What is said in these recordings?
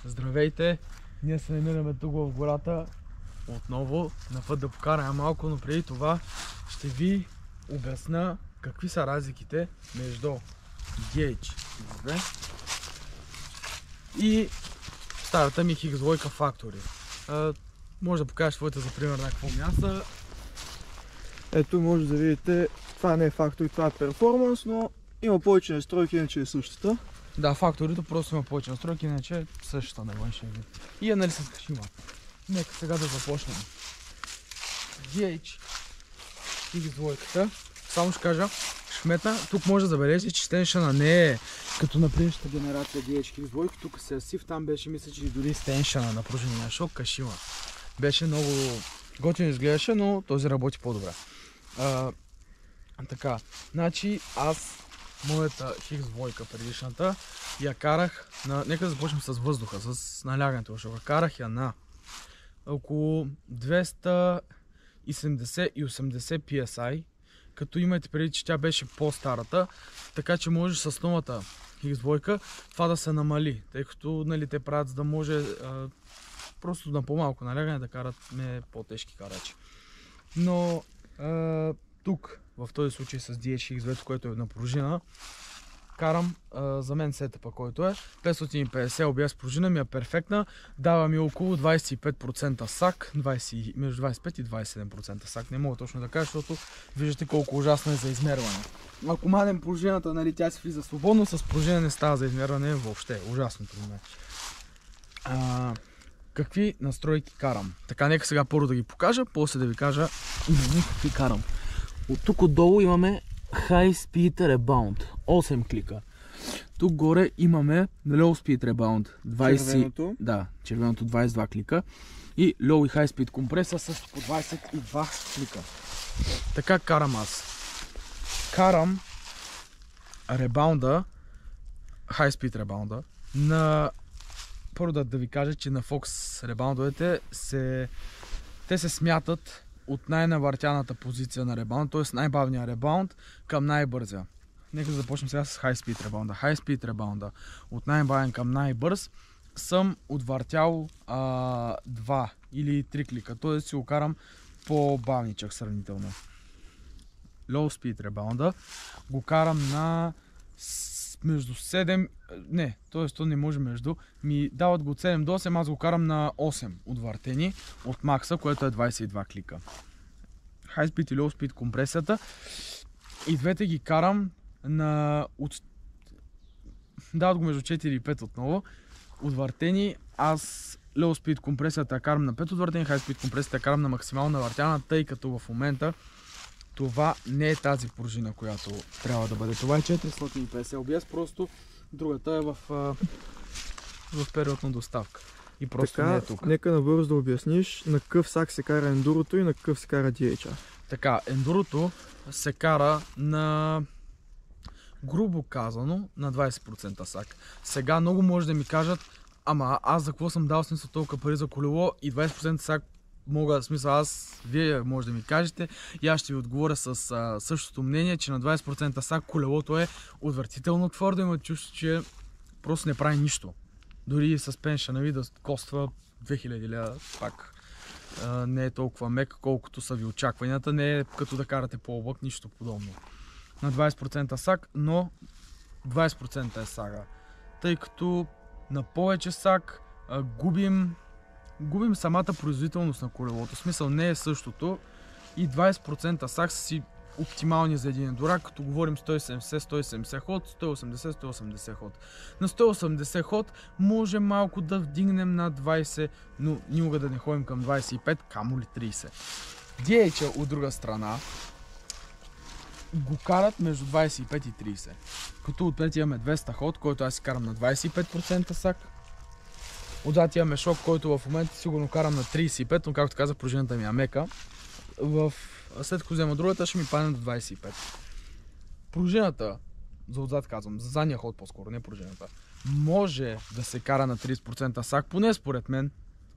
Здравейте! Ние се намираме тук в гората отново на път да покараме малко, но преди това ще ви обясня какви са разликите между GH2 и старата ми X2 Factory. Може да покажеш твоята за пример на какво мяса. Ето може да видите, това не е Factory, това е Performance, но има повече настройки, иначе е същата. Да, Factory просто има повече настройки, иначе е същата на външен вид. И е нали с кашима. Нека сега да започнем. GH X2-ката, само ще кажа, шметна, тук може да забележите, че теншъна не е като на предишната генерация GH X2, тук се асив, там беше мисля, че дори с теншъна на пружинния шок кашима. Беше много готино изглеждаше, но този работи по-добре. Така, значи аз моята X2 предишната я карах на... Нека да започнем с въздуха, с налягането, защото карах я на около 270 и 80 PSI, като имайте преди, че тя беше по-старата, така че може с новата X2 това да се намали, тъй като нали, те правят, за да може просто на по-малко налягане да карат по-тежки карачи. Но тук, в този случай с DH-X2, което е на пружина, карам за мен сетъпа, който е 550 OBS пружина, ми е перфектна, дава ми около 25% сак, между 25 и 27% сак, не мога точно да кажа, защото виждате колко ужасно е за измерване. Ако мадем пружината, нали, тя си влиза свободно, с пружина не става за измерване въобще, ужасно при мен. Какви настройки карам? Така, нека сега първо да ги покажа, после да ви кажа именно какви карам. От тук отдолу имаме High Speed Rebound, 8 клика. Тук горе имаме Low Speed Rebound, 20... Червеното. Да, червеното 22 клика. И Low и High Speed компресор също по 22 клика. Така карам аз. Карам ребаунда, High Speed ребаунда, на... Първо да ви кажа, че на Fox ребаундовете те се смятат от най-навъртяната позиция на ребаунд, т.е. най-бавния ребаунд към най-бързия. Нека да започнем сега с High Speed ребаунда. High Speed ребаунда от най-бавен към най-бърз съм отвъртял 2 или 3 клика, т.е. си го карам по-бавничък сравнително. Low Speed ребаунда го карам на между 7, не, т.е. то не може между, ми дават го от 7 до 8, аз го карам на 8 отвъртени от макса, което е 22 клика. High Speed и Low Speed компресията и двете ги карам на... дават го между 4 и 5 отново, отвъртени, аз Low Speed компресията карам на 5 отвъртени, High Speed компресията карам на максимално навъртяна, тъй като в момента това не е тази пружина, която трябва да бъде. Това е 450 OBS, просто другата е в период на доставка. И просто така, не е тук. Нека набързо да обясниш на какъв сак се кара ендурото и на какъв се кара DH-а. Така, ендурото се кара на, грубо казано, на 20% сак. Сега много може да ми кажат, ама аз за какво съм дал смисъл толкова пари за колело и 20% сак мога, смисъл вие може да ми кажете и аз ще ви отговоря с същото мнение, че на 20% сак колелото е отвратително твърдо, има чувство, че просто не прави нищо. Дори с пеншъна ви да коства 2000 лева, пак не е толкова мек, колкото са ви очакванията, не е като да карате по-облак, нищо подобно. На 20% сак, но 20% е сага, тъй като на повече сак губим самата производителност на колелото. В смисъл не е същото и 20% сак са си оптимални за един ендурак, като говорим 170 ход, 180 ход. На 180 ход може малко да вдигнем на 20, но никога да не ходим към 25, камо ли 30. DH от друга страна го карат между 25 и 30. Като отпред имаме 200 ход, който аз си карам на 25% сак. Отзад имаме шок, който в момента сигурно карам на 35, но както казах, пружината ми е мека. След като взема другата, ще ми падне до 25. Пружината, за отзад казвам, за задния ход по-скоро, не пружината, може да се кара на 30% сак, поне според мен,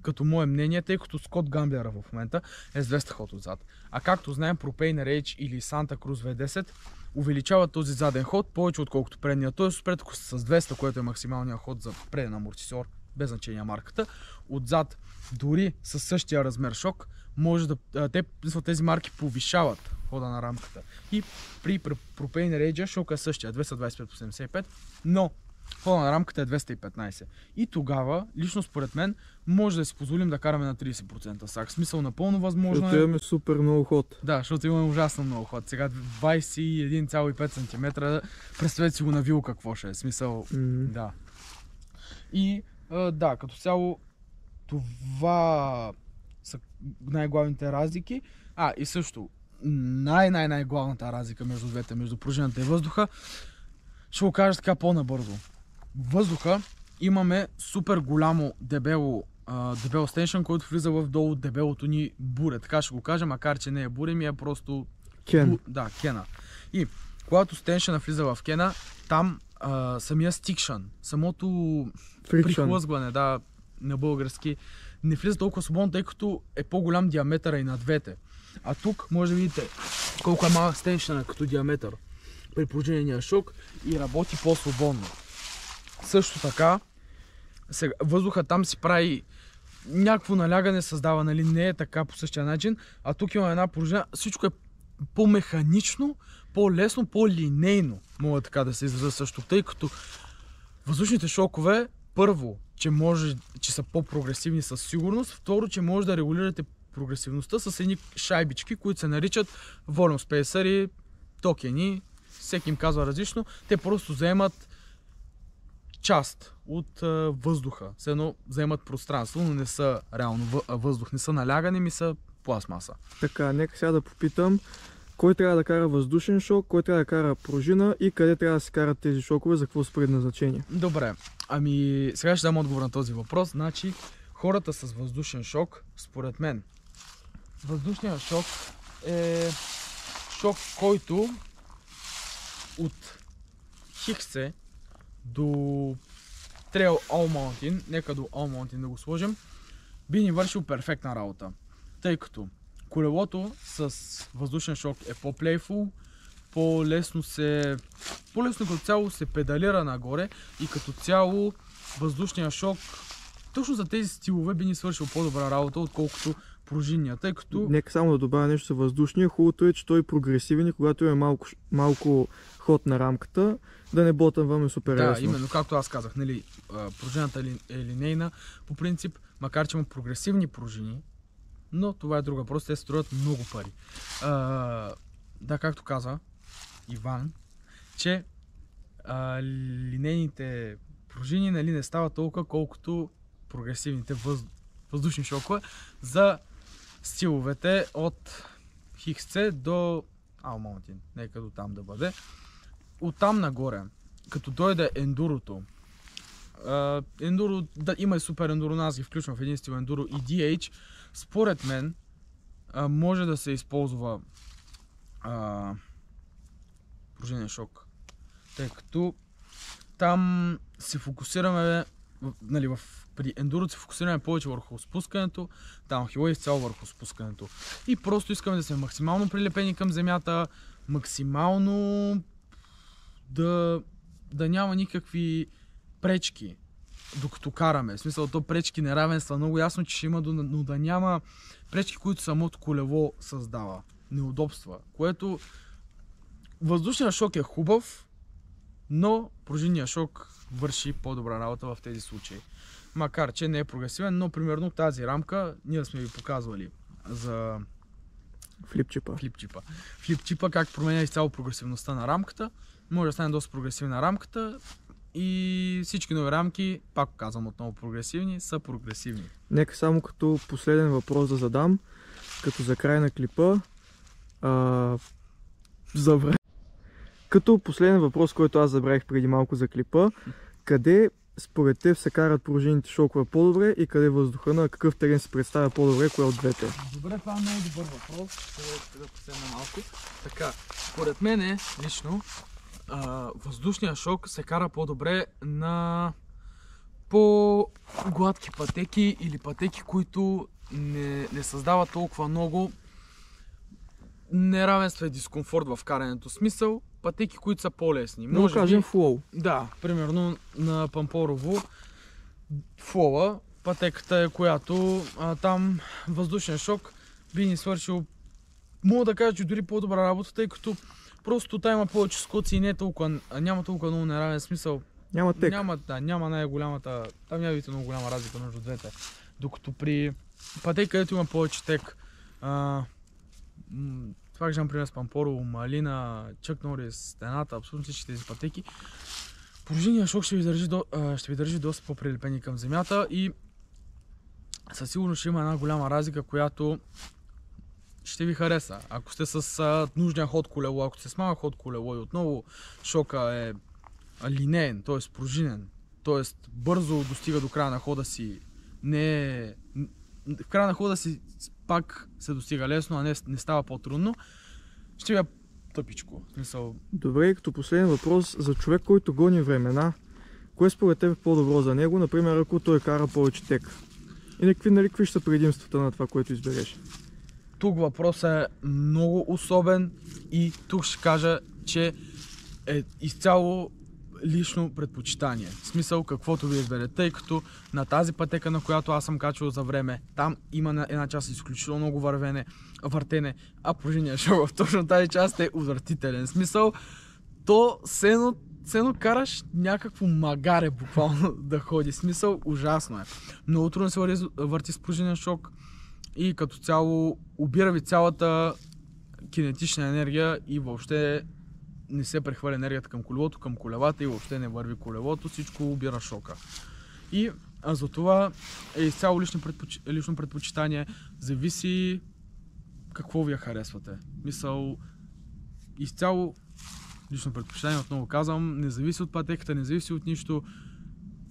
като мое мнение, тъй като Скот Гамблера в момента е с 200 ход отзад. А както знаем, Propane Rage или Santa Cruz V10 увеличават този заден ход повече отколкото предния. Т.е. с 200, което е максималният ход за преден амортисьор, без значение марката. Отзад, дори със същия размер шок, може да, тези марки повишават хода на рамката. И при Propane Rage шока е същия, 225/75, но хода на рамката е 215. И тогава, лично според мен, може да си позволим да караме на 30% сак. Смисъл напълно възможно Защото имаме супер много ход. Да, защото имаме ужасно много ход. Сега 21,5 см, представете си го на вил какво ще е. Смисъл, да. И да, като цяло това са най-главните разлики. И също, най-главната разлика между двете, между пружината и въздуха, ще го кажа така по-набързо. Въздуха имаме супер голямо дебело стеншън, който влиза в долу дебелото ни буре. Така ще го кажа, макар че не е буре, ми е просто кен. Да, кена. И когато стеншъна влиза в кена, там самия стикшън, самото прихлъзгване, да, на български, не влиза толкова свободно, тъй като е по-голям диаметъра и на двете. А тук може да видите колко е малък стеншъна като диаметър при пружинения шок и работи по-свободно. Също така, въздуха там си прави някакво налягане, създава, нали, не е така по същия начин, а тук има една пружина, всичко е по-механично, по-лесно, по-линейно, мога така да се изразя също, тъй като въздушните шокове, първо, че са по-прогресивни със сигурност, второ, че може да регулирате прогресивността с едни шайбички, които се наричат volume spacer, токени, всеки им казва различно, те просто заемат част от въздуха, все едно заемат пространство, но не са реално въздух, не са налягани, ми са пластмаса. Така, нека сега да попитам, кой трябва да кара въздушен шок, кой трябва да кара пружина и къде трябва да се карат тези шокове, за какво са предназначени? Добре, сега ще дам отговор на този въпрос. Значи, хората с въздушен шок, според мен, въздушният шок е шок, който от Хиксе до Trail All Mountain, нека до All Mountain да го сложим, би ни вършил перфектна работа. Тъй като колелото с въздушен шок е по-плейфул, по-лесно като цяло се педалира нагоре и като цяло въздушния шок точно за тези стилове би ни свършил по-добра работа, отколкото пружинния, тъй като... Нека само да добавя нещо за въздушния. Хубавото е, че той е прогресивен и когато е малко ход на рамката, да не ботънваме супер лесно. Да, именно, както аз казах, нали, пружината е линейна по принцип, макар че има прогресивни пружини, но това е друг въпрос, те струват много пари. Да, както каза Иван, че линейните пружини, нали, не стават толкова, колкото прогресивните въздушни шокове за стиловете от XC до All Mountain, нека до там да бъде. Оттам нагоре, като дойде ендурото, има и супер ендуро, аз ги включвам в един стил ендуро и DH, според мен може да се използва пружинен шок, тъй като там се фокусираме, нали, при ендурото се фокусираме повече върху спускането, даунхила изцяло върху спускането. И просто искаме да сме максимално прилепени към земята, максимално да няма никакви пречки, докато караме. В смисъл, то пречки, неравенства, много ясно, че ще има, но да няма пречки, които самото колело създава. Неудобства, което въздушният шок е хубав, но пружинният шок върши по-добра работа в тези случаи. Макар че не е прогресивен, но примерно тази рамка, ние да сме ви показвали за флипчипа, как променя изцяло прогресивността на рамката. Може да стане доста прогресивна рамката и всички нови рамки, пак казвам отново прогресивни, са прогресивни. Нека само като последен въпрос да задам, като за край на клипа. Като последен въпрос, който аз забравих преди малко за клипа, къде според теб се карат пружинните шокове по-добре и къде въздуха, на какъв терен се представя по-добре, кое от двете? Добре, това е много добър въпрос, ще да последна малко. Така, според мен лично, въздушният шок се кара по-добре на по-гладки пътеки или пътеки, които не създават толкова много неравенство и дискомфорт в карането. Смисъл, пътеки, които са по-лесни. Може да кажем флоу. Да, примерно на Пампорово флоа, пътеката е, която там въздушен шок би ни свършил, мога да кажа, че дори по-добра работа, тъй като просто там има повече скоци и няма толкова много неравен смисъл. Няма тек. Няма най-голямата, там няма видите много голяма разлика между двете. Докато при пътеки, където има повече тек, това кажем, например, Спампоро, Малина, Чак Норис, Стената, абсолютно всички тези пътеки, пружинният шок ще ви държи доста по-прилепени към земята и със сигурност ще има една голяма разлика, която ще ви хареса. Ако сте с нужния ход колело, ако сте с малък ход колело и отново шока е линеен, т.е. пружинен, т.е. бързо достига до края на хода си, в края на хода си пак се достига лесно, а не става по-трудно, ще ви е тъпичко. Добре, като последен въпрос, за човек, който гони времена, кое според теб е по-добро за него, например, ако той кара повече тек? И какви ще са предимствата на това, което избереш? Тук въпросът е много особен и тук ще кажа, че е изцяло лично предпочитание. В смисъл, каквото ви избере, тъй като на тази пътека, на която аз съм качвал за време, там има една част изключително много въртене, а пружинният шок в точно тази част е отвратителен. В смисъл, то сено караш някакво магаре буквално да ходи. В смисъл, ужасно е. Много трудно се върти с пружинен шок и като цяло убира ви цялата кинетична енергия и въобще не се прехвърля енергията към колелото, към колелата и въобще не върви колелото, всичко убира шока. И за това е изцяло лично предпочитание, зависи какво ви я харесвате. Мисъл, изцяло лично предпочитание, отново казвам, не зависи от пътеката, не зависи от нищо.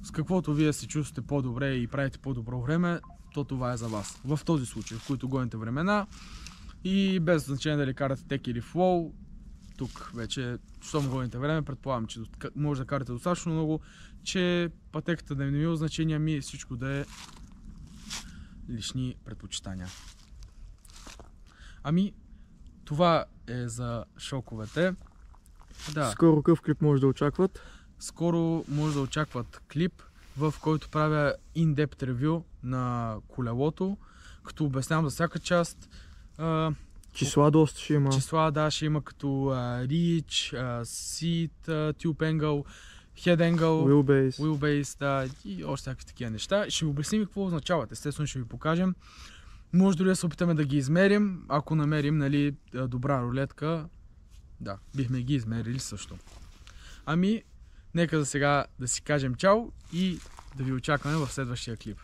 С каквото вие се чувствате по-добре и правите по-добро време, то това е за вас. В този случай, в който гоните времена и без значение дали карате тек или флоу, тук вече, щом гоните време, предполагам, че може да карате достатъчно много, че пътеката да не има значение, всичко да е лични предпочитания. Това е за шоковете. Да. Скоро какъв клип може да очакват? Скоро може да очакват клип, в който правя in-depth ревю на колелото, като обяснявам за всяка част. Числа доста ще има. Числа, да, ще има като Reach, Seat, Tube Angle, Head Angle, Wheelbase, да, и още всякакви такива неща. Ще ви обясним какво означават. Естествено ще ви покажем. Може дори да се опитаме да ги измерим, ако намерим добра рулетка. Да, бихме ги измерили също. Нека за сега да си кажем чао и да ви очакваме в следващия клип.